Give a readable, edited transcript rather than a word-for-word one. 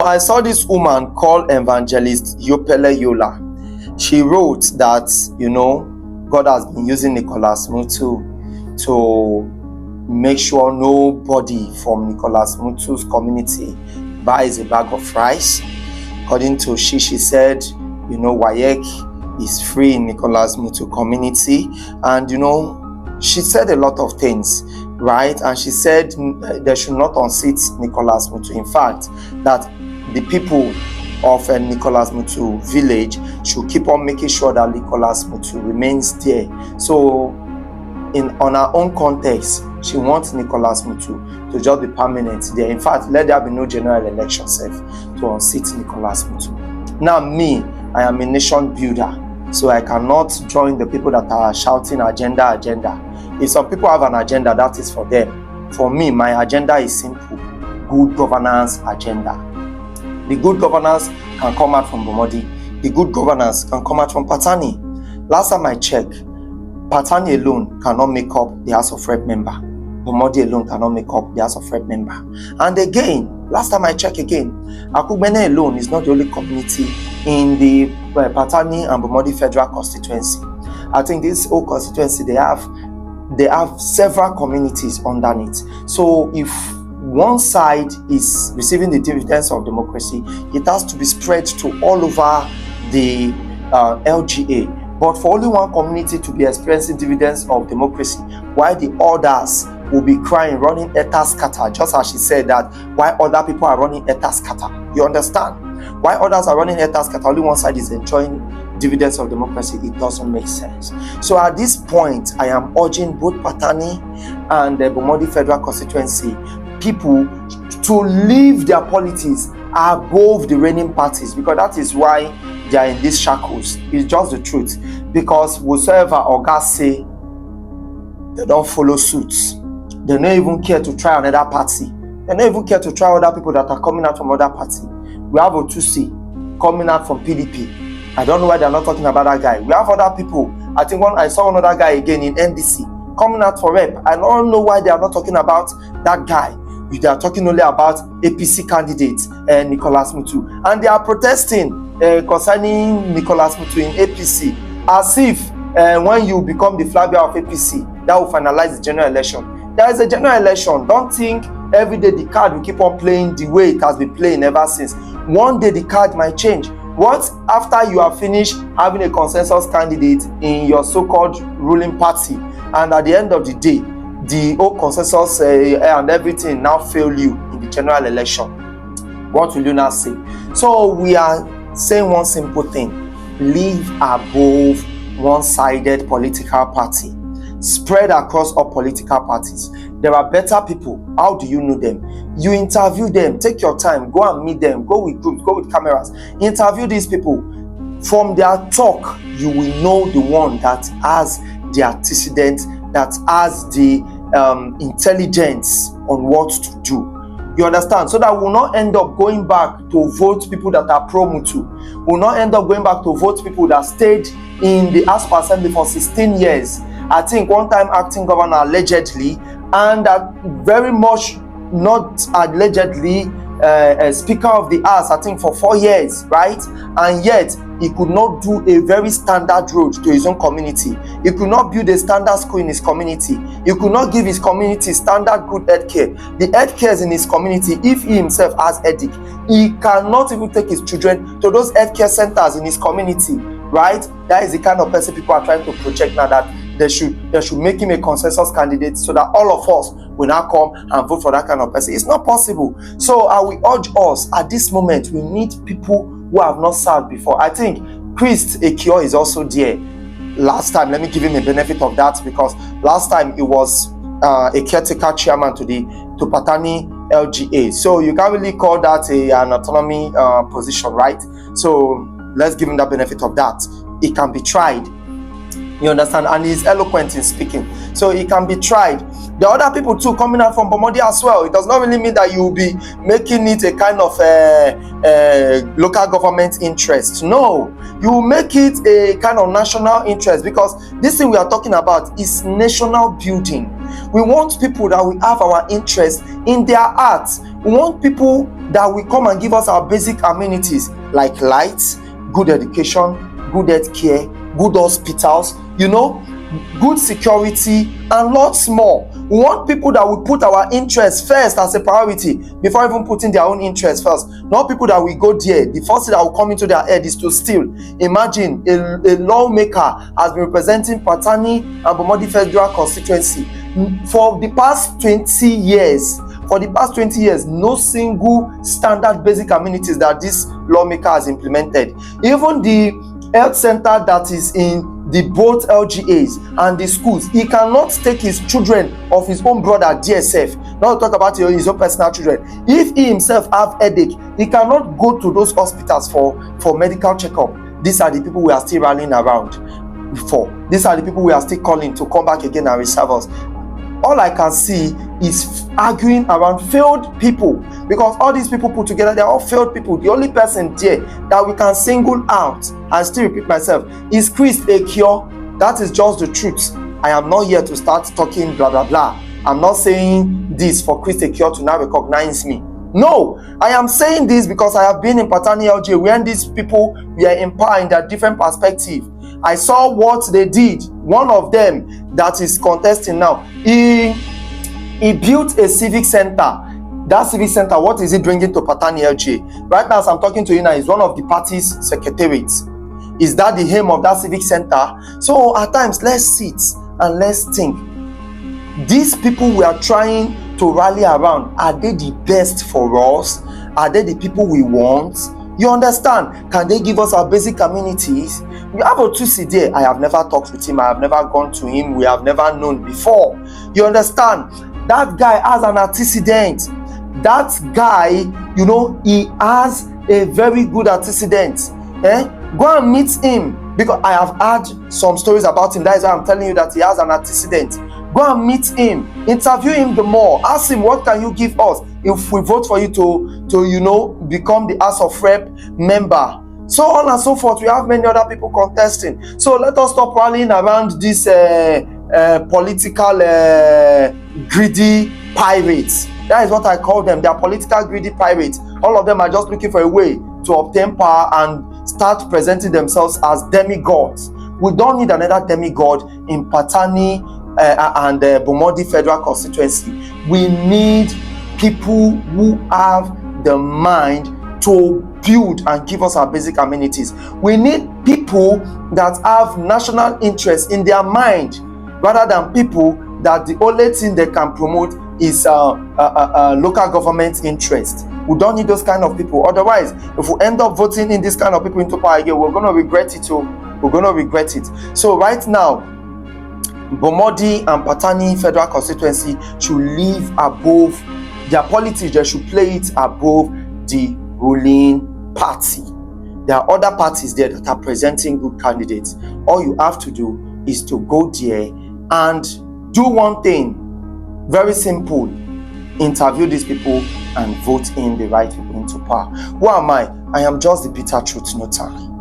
I saw this woman called Evangelist Yopele Yola. She wrote that, God has been using Nicholas Mutu to make sure nobody from Nicholas Mutu's community buys a bag of rice. According to she said, WAEC is free in Nicholas Mutu community. And, she said a lot of things, right? And she said they should not unseat Nicholas Mutu. In fact, that the people of Nicholas Mutu village should keep on making sure that Nicholas Mutu remains there. So, on her own context, she wants Nicholas Mutu to just be permanent there. In fact, let there be no general election to unseat Nicholas Mutu. Now, me, I am a nation builder, so I cannot join the people that are shouting agenda. If some people have an agenda, that is for them. For me, my agenda is simple: good governance agenda. The good governance can come out from Bomodi. The good governance can come out from Patani. Last time I checked, Patani alone cannot make up the House of Rep member. Bomodi alone cannot make up the House of Rep member. And again, last time I checked again, Akugbene alone is not the only community in the Patani and Bomodi federal constituency. I think this whole constituency, they have several communities underneath. So if one side is receiving the dividends of democracy, it has to be spread to all over the LGA. But for only one community to be experiencing dividends of democracy, while the others will be crying, running etaskata, just as she said that, while other people are running etaskata. You understand? While others are running etaskata, only one side is enjoying dividends of democracy. It doesn't make sense. So at this point, I am urging both Patani and the Bomodi federal constituency people to leave their politics above the reigning parties, because that is why they are in these shackles. It's just the truth. Because whatsoever Oga say, they don't follow suit. They don't even care to try another party. They don't even care to try other people that are coming out from other party. We have Otusi coming out from PDP. I don't know why they're not talking about that guy. We have other people. I think I saw another guy again in NDC coming out for rep. I don't know why they are not talking about that guy. They are talking only about APC candidates, Nicholas Mutu. And they are protesting concerning Nicholas Mutu in APC, as if when you become the flag bearer of APC, that will finalize the general election. There is a general election. Don't think every day the card will keep on playing the way it has been playing ever since. One day the card might change. What after you have finished having a consensus candidate in your so-called ruling party, and at the end of the day, the whole consensus and everything now fail you in the general election? What will you now say? So we are saying one simple thing: live above one-sided political party. Spread across all political parties. There are better people. How do you know them? You interview them. Take your time. Go and meet them. Go with groups. Go with cameras. Interview these people. From their talk, you will know the one that has the antecedent, that has the intelligence on what to do. You understand? So that we'll not end up going back to vote people that are pro-Mutu. We'll not end up going back to vote people that stayed in the House of Assembly for 16 years. I think one time acting governor allegedly, and very much not allegedly Speaker of the House, I think for 4 years, right? And yet he could not do a very standard road to his own community. He could not build a standard school in his community. He could not give his community standard good health care. The health cares in his community, if he himself has headache, he cannot even take his children to those health care centers in his community, right? That is the kind of person people are trying to project now, that they should make him a consensus candidate so that all of us will now come and vote for that kind of person. It's not possible. So I will urge us at this moment, we need people who have not served before. I think Christ Ekio is also there. Last time, let me give him a benefit of that, because last time he was a caretaker chairman to Patani LGA. So you can't really call that an autonomy position, right? So let's give him the benefit of that. It can be tried. You understand? And he's eloquent in speaking. So it can be tried. The other people too coming out from Bomodi as well. It does not really mean that you will be making it a kind of local government interest. No, you will make it a kind of national interest, because this thing we are talking about is national building. We want people that will have our interest in their hearts. We want people that will come and give us our basic amenities like lights, good education, good health care, good hospitals, good security, and lots more. We want people that will put our interests first as a priority before even putting their own interests first. Not people that will go there. The first thing that will come into their head is to steal. Imagine a lawmaker has been representing Patani and Bomodi Federal Constituency for the past 20 years. For the past 20 years, no single standard basic amenities that this lawmaker has implemented. Even the health center that is in the both LGAs and the schools, he cannot take his children of his own brother DSF, not to talk about his own personal children. If he himself have headache, he cannot go to those hospitals for medical checkup. These are the people we are still rallying around for. These are the people we are still calling to come back again and reserve us. All I can see is arguing around failed people, because all these people put together, they're all failed people. The only person there that we can single out, and still repeat myself, is Chris Ekio. That is just the truth. I am not here to start talking blah blah blah. I'm not saying this for Chris Ekio to now recognize me. No, I am saying this because I have been in Patani LGA when these people were in power in their different perspective. I saw what they did. One of them that is contesting now, he built a civic center. That civic center, what is it bringing to Patani LGA? Right now, as I'm talking to you now, is one of the party's secretariats. Is that the aim of that civic center? So at times, let's sit and let's think. These people we are trying to rally around, are they the best for us? Are they the people we want? You understand? Can they give us our basic amenities? We have Otusi there. I have never talked with him. I have never gone to him. We have never known before. You understand? That guy has an antecedent. That guy, he has a very good antecedent. Go and meet him, because I have heard some stories about him. That is why I'm telling you that he has an antecedent. Go and meet him, interview him the more, ask him, what can you give us if we vote for you to become the House of Rep member, so on and so forth. We have many other people contesting. So let us stop rallying around these political greedy pirates. That is what I call them. They are political greedy pirates. All of them are just looking for a way to obtain power and start presenting themselves as demigods. We don't need another demigod in Patani and Bomodi Federal Constituency. We need people who have the mind to build and give us our basic amenities. We need people that have national interest in their mind, rather than people that the only thing they can promote is local government interest. We don't need those kind of people. Otherwise, if we end up voting in this kind of people into power again, we're going to regret it. We're going to regret it. So right now, Bomodi and Patani Federal Constituency should live above their politics. They should play it above the ruling party. There are other parties there that are presenting good candidates. All you have to do is to go there and do one thing. Very simple. Interview these people and vote in the right people into power. Who am I? I am just the bitter truth, no time.